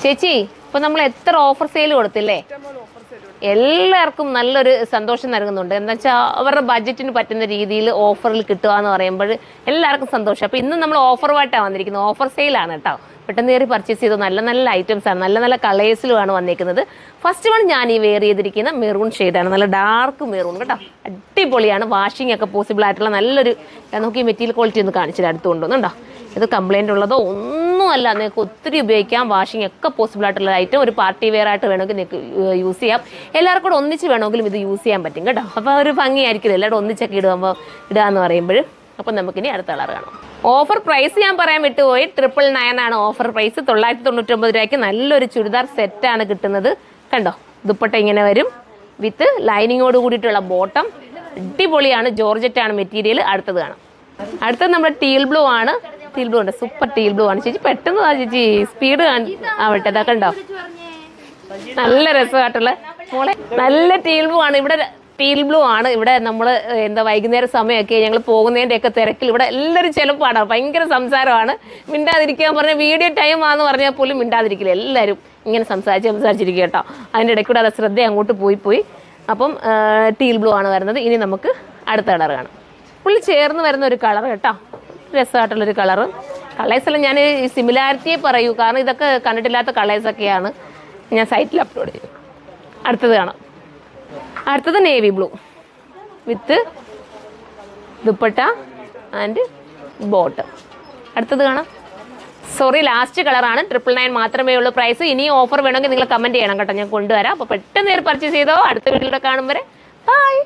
ചേച്ചി ഇപ്പൊ നമ്മൾ എത്ര ഓഫർ സെയിൽ കൊടുത്തില്ലേ? എല്ലാവർക്കും നല്ലൊരു സന്തോഷം നൽകുന്നുണ്ട്. എന്താ വെച്ചാൽ അവരുടെ ബഡ്ജറ്റിന് പറ്റുന്ന രീതിയിൽ ഓഫറിൽ കിട്ടുക എന്ന് പറയുമ്പോൾ എല്ലാവർക്കും സന്തോഷം. അപ്പോൾ ഇന്ന് നമ്മൾ ഓഫറുമായിട്ടാണ് വന്നിരിക്കുന്നത്. ഓഫർ സെയിലാണ് കേട്ടോ. പെട്ടെന്ന് കയറി പർച്ചേസ് ചെയ്ത് നല്ല നല്ല ഐറ്റംസ് ആണ്, നല്ല നല്ല കളേഴ്സിലുമാണ് വന്നിരിക്കുന്നത്. ഫസ്റ്റ് വൺ ഞാൻ ഈ വെയർ ചെയ്തിരിക്കുന്ന മെറൂൺ ഷെയ്ഡാണ്, നല്ല ഡാർക്ക് മെറൂൺ കേട്ടോ. അടിപൊളിയാണ്. വാഷിംഗ് ഒക്കെ പോസിബിൾ ആയിട്ടുള്ള നല്ലൊരു, നോക്കി മെറ്റീരിയൽ ക്വാളിറ്റി ഒന്ന് കാണിച്ചിട്ട് അടുത്ത് കൊണ്ടുവന്നുണ്ടോ. ഇത് കംപ്ലൈൻ്റ് ഉള്ളതോ ഒന്നുമല്ല, നിങ്ങൾക്ക് ഒത്തിരി ഉപയോഗിക്കാം. വാഷിംഗ് ഒക്കെ പോസിബിൾ ആയിട്ടുള്ള ഐറ്റം. ഒരു പാർട്ടി വെയർ ആയിട്ട് വേണമെങ്കിൽ നിങ്ങൾക്ക് യൂസ് ചെയ്യാം. എല്ലാവർക്കും കൂടെ ഒന്നിച്ച് വേണമെങ്കിലും ഇത് യൂസ് ചെയ്യാൻ പറ്റും കേട്ടോ. അപ്പോൾ ഒരു ഭംഗിയായിരിക്കില്ല എല്ലാവരും ഒന്നിച്ചൊക്കെ ഇടുമ്പോൾ ഇടുകയെന്ന് പറയുമ്പോൾ. അപ്പം നമുക്കിനി അടുത്ത കളർ കാണാം. ഓഫർ പ്രൈസ് ഞാൻ പറയാൻ വിട്ടുപോയി. 999 ആണ് ഓഫർ പ്രൈസ്. 999 രൂപയ്ക്ക് നല്ലൊരു ചുരിദാർ സെറ്റാണ് കിട്ടുന്നത്. കണ്ടോ, ദുപ്പട്ട ഇങ്ങനെ വരും വിത്ത് ലൈനിങ്ങോട് കൂടിയിട്ടുള്ള ബോട്ടം. അടിപൊളിയാണ്. ജോർജറ്റാണ് മെറ്റീരിയൽ. അടുത്തത് കാണാം. അടുത്തത് നമ്മുടെ ടീൽ ബ്ലൂ ആണ്. ടീൽ ബ്ലൂ ഉണ്ട്, സൂപ്പർ ടീൽ ബ്ലൂ ആണ്. ചേച്ചി പെട്ടെന്ന് ചേച്ചി സ്പീഡ് ആവട്ടെ. ഇതാ കണ്ടോ, നല്ല രസമായിട്ടുള്ള മോളെ, നല്ല ടീൽ ബ്ലൂ ആണ്. ഇവിടെ ടീൽ ബ്ലൂ ആണ്. ഇവിടെ നമ്മൾ എന്താ വൈകുന്നേര സമയമൊക്കെ ഞങ്ങൾ പോകുന്നതിൻ്റെ ഒക്കെ തിരക്കിൽ ഇവിടെ എല്ലാവരും ചിലപ്പാണ്, ഭയങ്കര സംസാരമാണ്. മിണ്ടാതിരിക്കാൻ പറഞ്ഞാൽ വീഡിയോ ടൈം ആണെന്ന് പറഞ്ഞാൽ പോലും മിണ്ടാതിരിക്കില്ല. എല്ലാവരും ഇങ്ങനെ സംസാരിച്ചിരിക്കുക കേട്ടോ. അതിൻ്റെ ഇടയ്ക്ക് കൂടെ അത് ശ്രദ്ധ അങ്ങോട്ട് പോയി. അപ്പം ടീൽ ബ്ലൂ ആണ് വരുന്നത്. ഇനി നമുക്ക് അടുത്ത കളർ കാണാം. ഫുള്ള് ചേർന്ന് വരുന്ന ഒരു കളർ കേട്ടോ, രസമായിട്ടുള്ളൊരു കളറ്. കളേഴ്സെല്ലാം ഞാൻ ഈ സിമിലാരിറ്റിയെ പറയൂ, കാരണം ഇതൊക്കെ കണ്ടിട്ടില്ലാത്ത കളേഴ്സൊക്കെയാണ് ഞാൻ സൈറ്റിൽ അപ്ലോഡ് ചെയ്തു. അടുത്തത് കാണാം. അടുത്തത് navy blue with dupatta and bottom. അടുത്തത് കാണാം. സോറി, ലാസ്റ്റ് കളറാണ്. 999 മാത്രമേ ഉള്ളൂ പ്രൈസ്. ഇനി ഓഫർ വേണമെങ്കിൽ നിങ്ങൾ കമൻറ്റ് ചെയ്യണം കേട്ടോ, ഞാൻ കൊണ്ടുവരാം. അപ്പോൾ പെട്ടെന്ന് പർച്ചേസ് ചെയ്തോ. അടുത്ത വീട്ടിലൂടെ കാണും വരെ ബൈ.